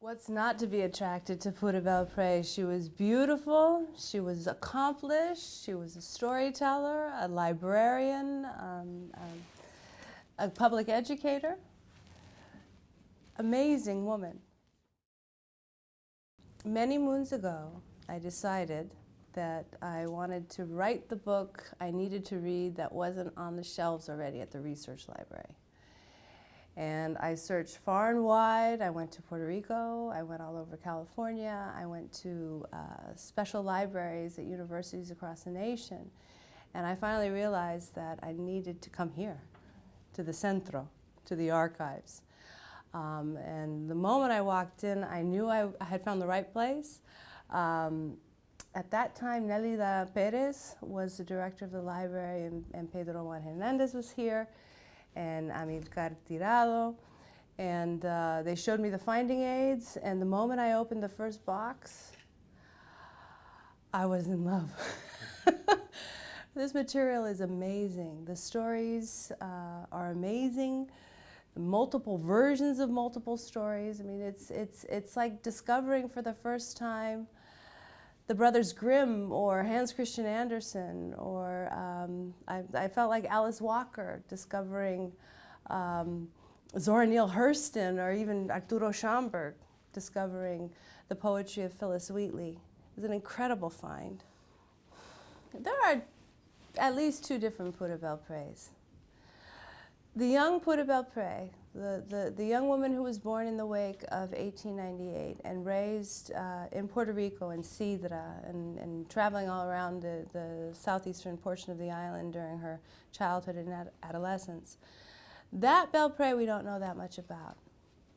What's not to be attracted to Pura Belpré? She was beautiful, she was accomplished, she was a storyteller, a librarian, a public educator. Amazing woman. Many moons ago, I decided that I wanted to write the book I needed to read that wasn't on the shelves already at the research library. And I searched far and wide. I went to Puerto Rico, I went all over California, I went to special libraries at universities across the nation. And I finally realized that I needed to come here, to the Centro, to the archives. And the moment I walked in, I knew I had found the right place. At that time, Nelida Perez was the director of the library, and Pedro Juan Hernandez was here, and Amilcar Tirado, and they showed me the finding aids, and the moment I opened the first box, I was in love. This material is amazing. The stories are amazing. Multiple versions of multiple stories. I mean, it's like discovering for the first time the Brothers Grimm or Hans Christian Andersen, or I felt like Alice Walker discovering Zora Neale Hurston, or even Arturo Schomburg discovering the poetry of Phyllis Wheatley. It was an incredible find. There are at least two different Pura Belprés. The young Pura Belpré, the young woman who was born in the wake of 1898 and raised in Puerto Rico and Sidra and traveling all around the southeastern portion of the island during her childhood and adolescence. That Belpré we don't know that much about.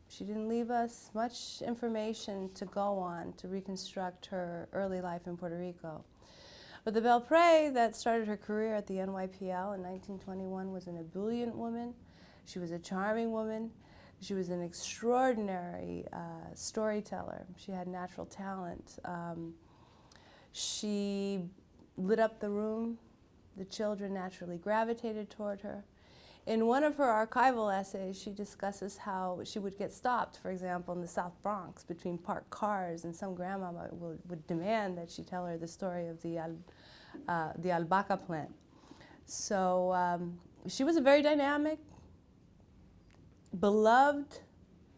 She didn't leave us much information to go on to reconstruct her early life in Puerto Rico. But the Belpré that started her career at the NYPL in 1921 was an ebullient woman. She was a charming woman. She was an extraordinary storyteller. She had natural talent. She lit up the room. The children naturally gravitated toward her. In one of her archival essays, she discusses how she would get stopped, for example, in the South Bronx between parked cars, and some grandmama would demand that she tell her the story of the albahaca plant. So she was a very dynamic, beloved,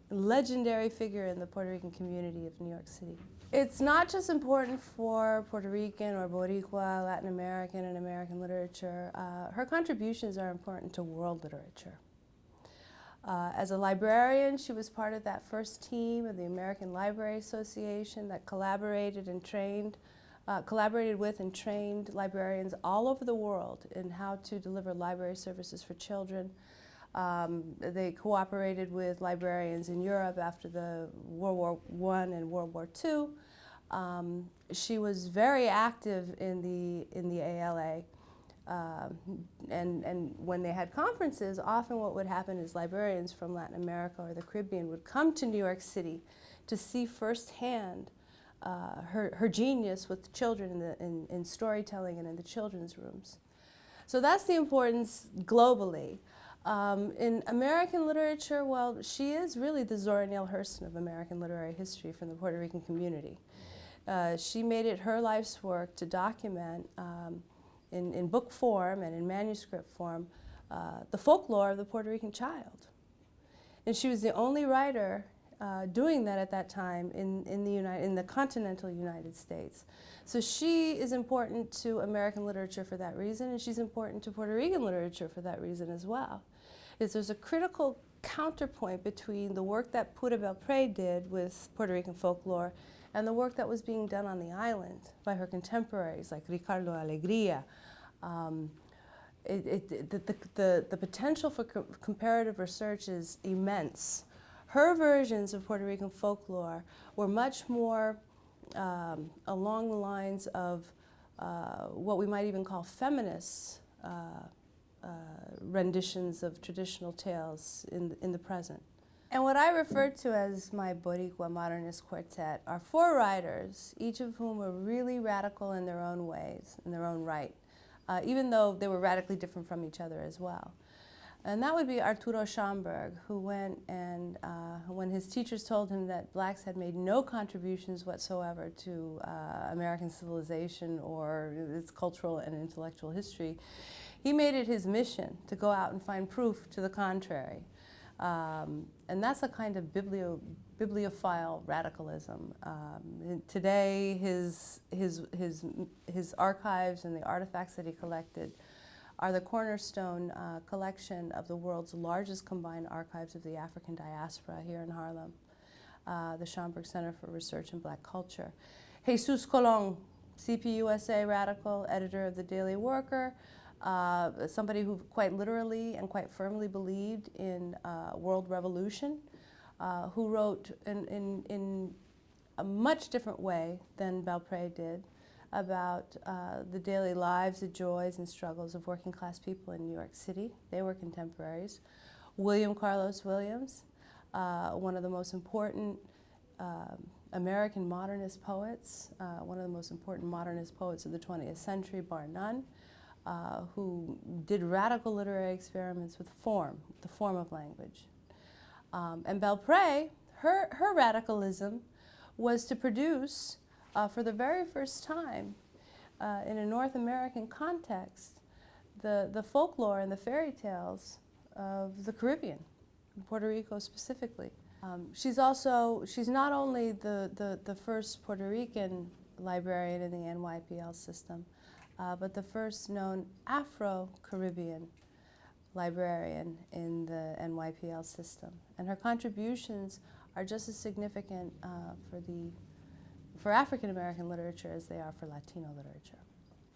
legendary figure in the Puerto Rican community of New York City. It's not just important for Puerto Rican or Boricua, Latin American, and American literature. Her contributions are important to world literature. As a librarian, she was part of that first team of the American Library Association that collaborated with and trained librarians all over the world in how to deliver library services for children. They cooperated with librarians in Europe after the World War I and World War II. She was very active in the ALA. And when they had conferences, often what would happen is librarians from Latin America or the Caribbean would come to New York City to see firsthand her genius with children in storytelling and in the children's rooms. So that's the importance globally. In American literature, well, she is really the Zora Neale Hurston of American literary history from the Puerto Rican community. She made it her life's work to document in book form and in manuscript form the folklore of the Puerto Rican child. And she was the only writer doing that at that time in the continental United States. So she is important to American literature for that reason, and she's important to Puerto Rican literature for that reason as well. There's a critical counterpoint between the work that Pura Belpré did with Puerto Rican folklore and the work that was being done on the island by her contemporaries like Ricardo Alegría. The potential for comparative research is immense. Her versions of Puerto Rican folklore were much more along the lines of what we might even call feminist renditions of traditional tales in the present. And what I refer to as my Boricua modernist quartet are four writers, each of whom were really radical in their own ways, in their own right, even though they were radically different from each other as well. And that would be Arturo Schomburg, who went and when his teachers told him that blacks had made no contributions whatsoever to American civilization or its cultural and intellectual history, he made it his mission to go out and find proof to the contrary. And that's a kind of bibliophile radicalism. Today, his archives and the artifacts that he collected are the cornerstone collection of the world's largest combined archives of the African diaspora here in Harlem, the Schomburg Center for Research in Black Culture. Jesus Colon, CPUSA radical, editor of the Daily Worker, somebody who quite literally and quite firmly believed in world revolution, who wrote in a much different way than Belpré did about the daily lives, the joys and struggles of working class people in New York City. They were contemporaries. William Carlos Williams, one of the most important American modernist poets, one of the most important modernist poets of the 20th century, bar none, who did radical literary experiments with form, the form of language. And Belpré, her radicalism was to produce, for the very first time in a North American context, the folklore and the fairy tales of the Caribbean, Puerto Rico specifically. She's not only the first Puerto Rican librarian in the NYPL system, but the first known Afro-Caribbean librarian in the NYPL system. And her contributions are just as significant for African American literature as they are for Latino literature.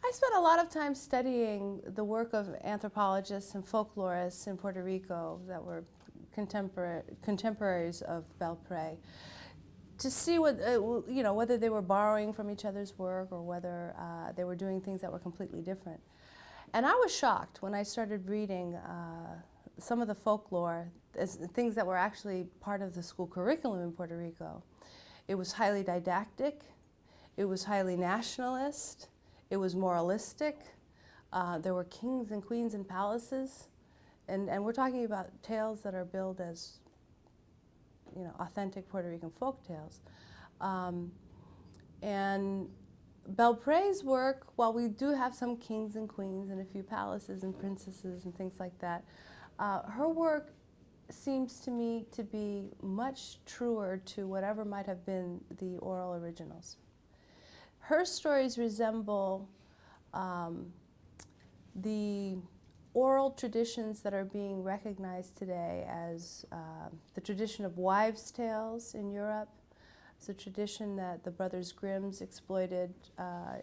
I spent a lot of time studying the work of anthropologists and folklorists in Puerto Rico that were contemporaries of Belpré, to see what, whether they were borrowing from each other's work or whether they were doing things that were completely different. And I was shocked when I started reading some of the folklore, things that were actually part of the school curriculum in Puerto Rico. It was highly didactic, it was highly nationalist, it was moralistic. There were kings and queens and palaces, and we're talking about tales that are billed as authentic Puerto Rican folk tales. And Belpré's work, while we do have some kings and queens and a few palaces and princesses and things like that, her work seems to me to be much truer to whatever might have been the oral originals. Her stories resemble the oral traditions that are being recognized today as the tradition of wives' tales in Europe. It's a tradition that the Brothers Grimm's exploited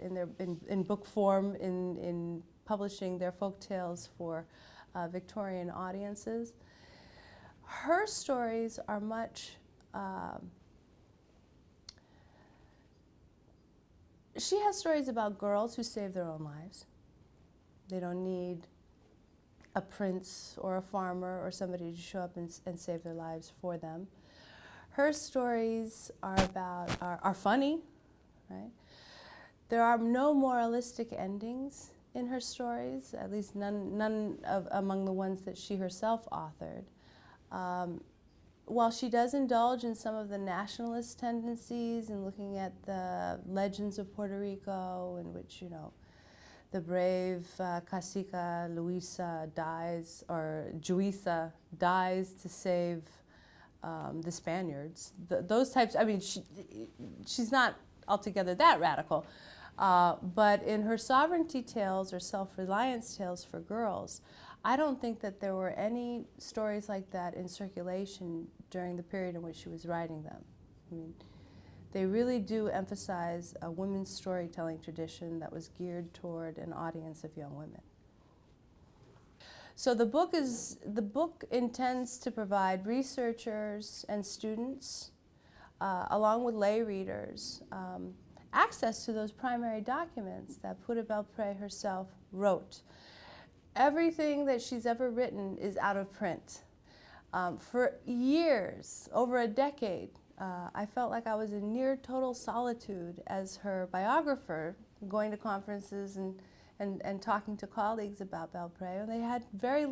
in book form in publishing their folk tales for Victorian audiences. Her stories are much, she has stories about girls who save their own lives. They don't need a prince or a farmer or somebody to show up and save their lives for them. Her stories are funny, right? There are no moralistic endings in her stories, at least none among the ones that she herself authored. While she does indulge in some of the nationalist tendencies in looking at the legends of Puerto Rico, in which, the brave cacica Luisa dies, or Juisa dies to save the Spaniards. Those types, she's not altogether that radical, but in her sovereignty tales or self-reliance tales for girls, I don't think that there were any stories like that in circulation during the period in which she was writing them. They really do emphasize a women's storytelling tradition that was geared toward an audience of young women. So the book intends to provide researchers and students, along with lay readers, access to those primary documents that Pura Belpré herself wrote. Everything that she's ever written is out of print. For years, over a decade, I felt like I was in near total solitude as her biographer, going to conferences and talking to colleagues about Belpré. And they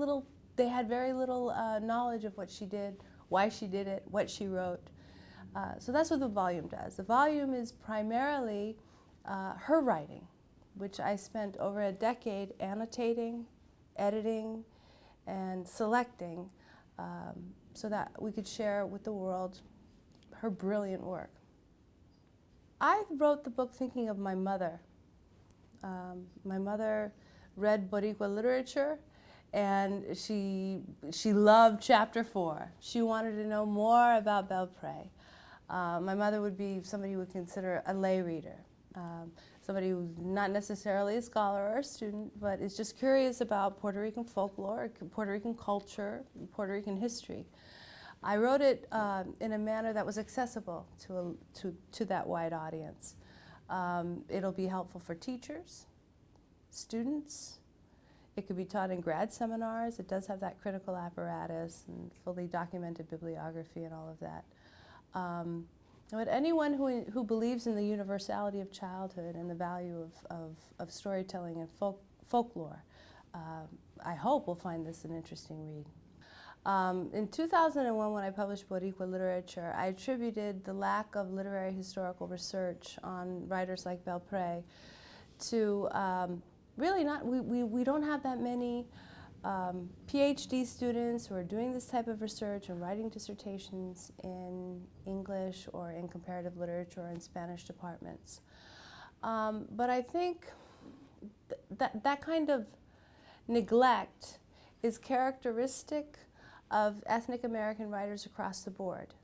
they had very little knowledge of what she did, why she did it, what she wrote. So that's what the volume does. The volume is primarily her writing, which I spent over a decade annotating, editing, and selecting so that we could share with the world her brilliant work. I wrote the book thinking of my mother. My mother read Boricua literature, and she loved Chapter 4. She wanted to know more about Belpré. My mother would be somebody you would consider a lay reader, somebody who's not necessarily a scholar or a student, but is just curious about Puerto Rican folklore, Puerto Rican culture, Puerto Rican history. I wrote it in a manner that was accessible to that wide audience. It'll be helpful for teachers, students. It could be taught in grad seminars. It does have that critical apparatus and fully documented bibliography and all of that. But anyone who believes in the universality of childhood and the value of storytelling and folklore, I hope will find this an interesting read. In 2001, when I published Boricua literature, I attributed the lack of literary historical research on writers like Belpré to really not, we don't have that many PhD students who are doing this type of research and writing dissertations in English or in comparative literature or in Spanish departments. But I think that kind of neglect is characteristic of ethnic American writers across the board.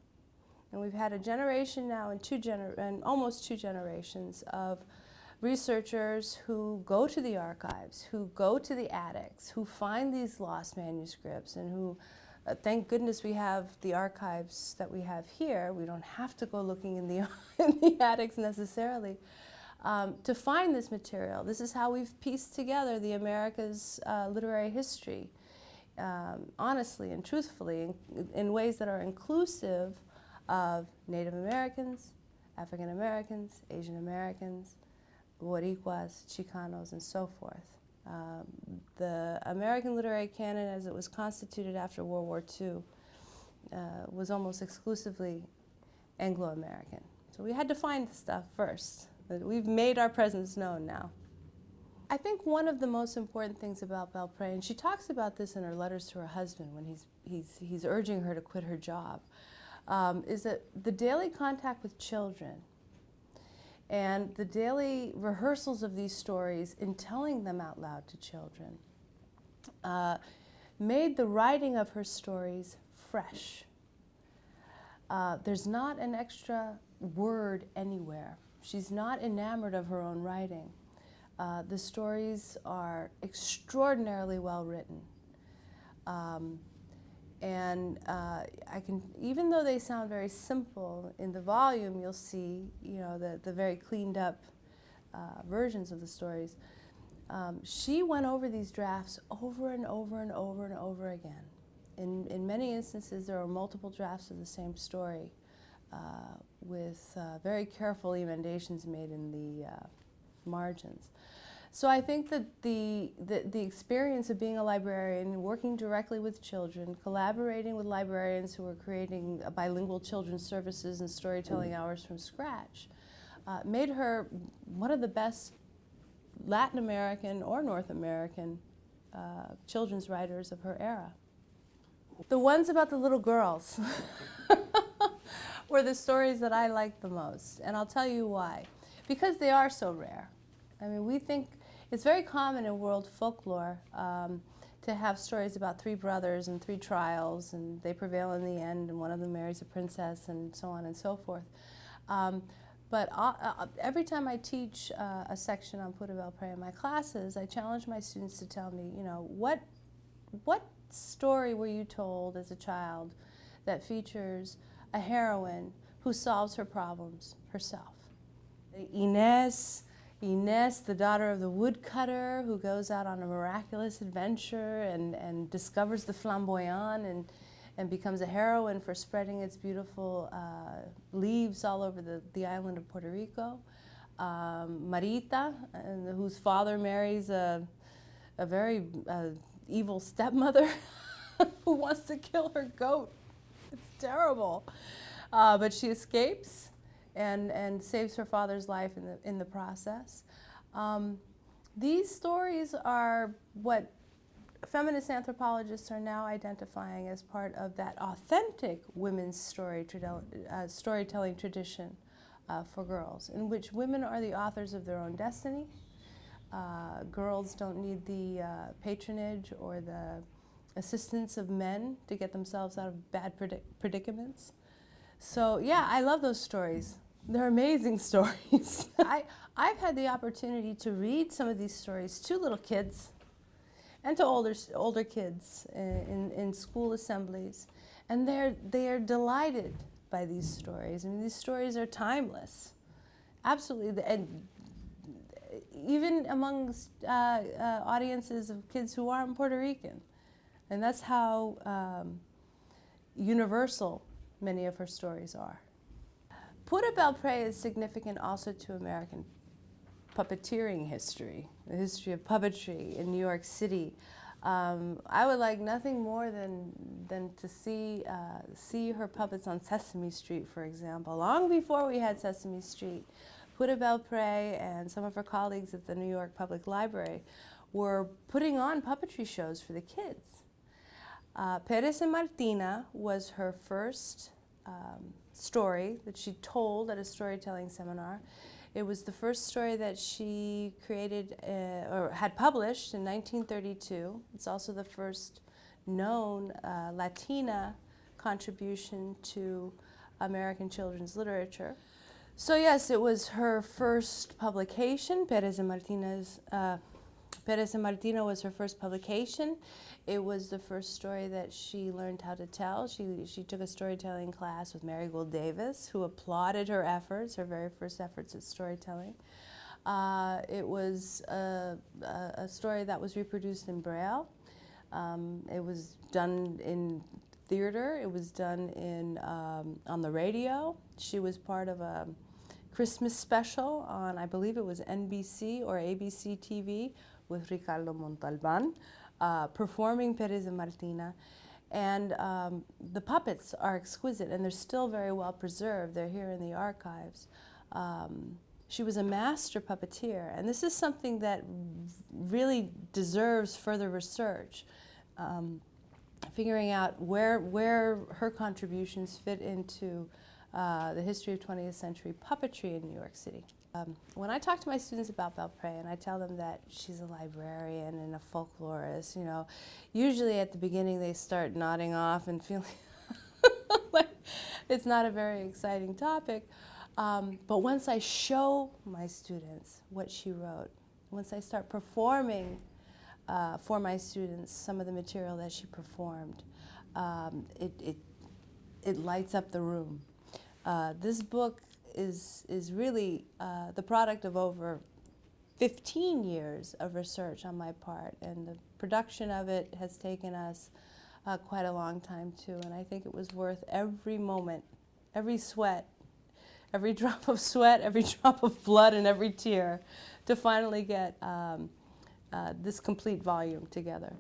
And we've had a generation now and almost two generations of researchers who go to the archives, who go to the attics, who find these lost manuscripts, and who, thank goodness we have the archives that we have here. We don't have to go looking in the attics necessarily to find this material. This is how we've pieced together the America's literary history, honestly and truthfully, in ways that are inclusive of Native Americans, African Americans, Asian Americans, Boricuas, Chicanos, and so forth. The American literary canon, as it was constituted after World War II, was almost exclusively Anglo-American. So we had to find the stuff first. We've made our presence known now. I think one of the most important things about Belpré, and she talks about this in her letters to her husband when he's urging her to quit her job, is that the daily contact with children and the daily rehearsals of these stories in telling them out loud to children made the writing of her stories fresh. There's not an extra word anywhere. She's not enamored of her own writing. The stories are extraordinarily well written. I can, even though they sound very simple, in the volume you'll see, the very cleaned up versions of the stories. She went over these drafts over and over and over and over again. In many instances, there are multiple drafts of the same story with very careful emendations made in the margins. So I think that the experience of being a librarian, working directly with children, collaborating with librarians who are creating bilingual children's services and storytelling hours from scratch, made her one of the best Latin American or North American children's writers of her era. The ones about the little girls were the stories that I liked the most, and I'll tell you why. Because they are so rare. I mean, we think it's very common in world folklore to have stories about three brothers and three trials, and they prevail in the end, and one of them marries a princess, and so on and so forth. But every time I teach a section on Pura Belpré in my classes, I challenge my students to tell me, what story were you told as a child that features a heroine who solves her problems herself? Inés, the daughter of the woodcutter, who goes out on a miraculous adventure and discovers the flamboyant and becomes a heroine for spreading its beautiful leaves all over the island of Puerto Rico. Marita, whose father marries a very evil stepmother who wants to kill her goat. It's terrible. But she escapes and saves her father's life in the process. These stories are what feminist anthropologists are now identifying as part of that authentic women's storytelling tradition for girls, in which women are the authors of their own destiny. Girls don't need the patronage or the assistance of men to get themselves out of bad predicaments. So yeah, I love those stories. They're amazing stories. I've had the opportunity to read some of these stories to little kids and to older kids in school assemblies, and they are delighted by these stories. I mean, these stories are timeless, absolutely, and even amongst audiences of kids who aren't Puerto Rican, and that's how universal many of her stories are. Pura Belpré is significant also to American puppeteering history, the history of puppetry in New York City. I would like nothing more than to see her puppets on Sesame Street, for example. Long before we had Sesame Street, Pura Belpré and some of her colleagues at the New York Public Library were putting on puppetry shows for the kids. Pérez y Martina was her first story that she told at a storytelling seminar. It was the first story that she created or had published in 1932. It's also the first known Latina contribution to American children's literature. So yes, it was her first publication. Pérez y Martina was her first publication. It was the first story that she learned how to tell. She took a storytelling class with Marigold Davis, who applauded her efforts, her very first efforts at storytelling. It was a story that was reproduced in Braille. It was done in theater. It was done on the radio. She was part of a Christmas special on, I believe it was NBC or ABC TV, with Ricardo Montalban, performing Pérez y Martina. And the puppets are exquisite, and they're still very well preserved. They're here in the archives. She was a master puppeteer, and this is something that really deserves further research, figuring out where her contributions fit into the history of 20th century puppetry in New York City. When I talk to my students about Belpré and I tell them that she's a librarian and a folklorist, usually at the beginning they start nodding off and feeling like it's not a very exciting topic. But once I show my students what she wrote, once I start performing for my students some of the material that she performed, it lights up the room. This book is really the product of over 15 years of research on my part, and the production of it has taken us quite a long time too, and I think it was worth every moment, every sweat, every drop of sweat, every drop of blood, and every tear to finally get this complete volume together.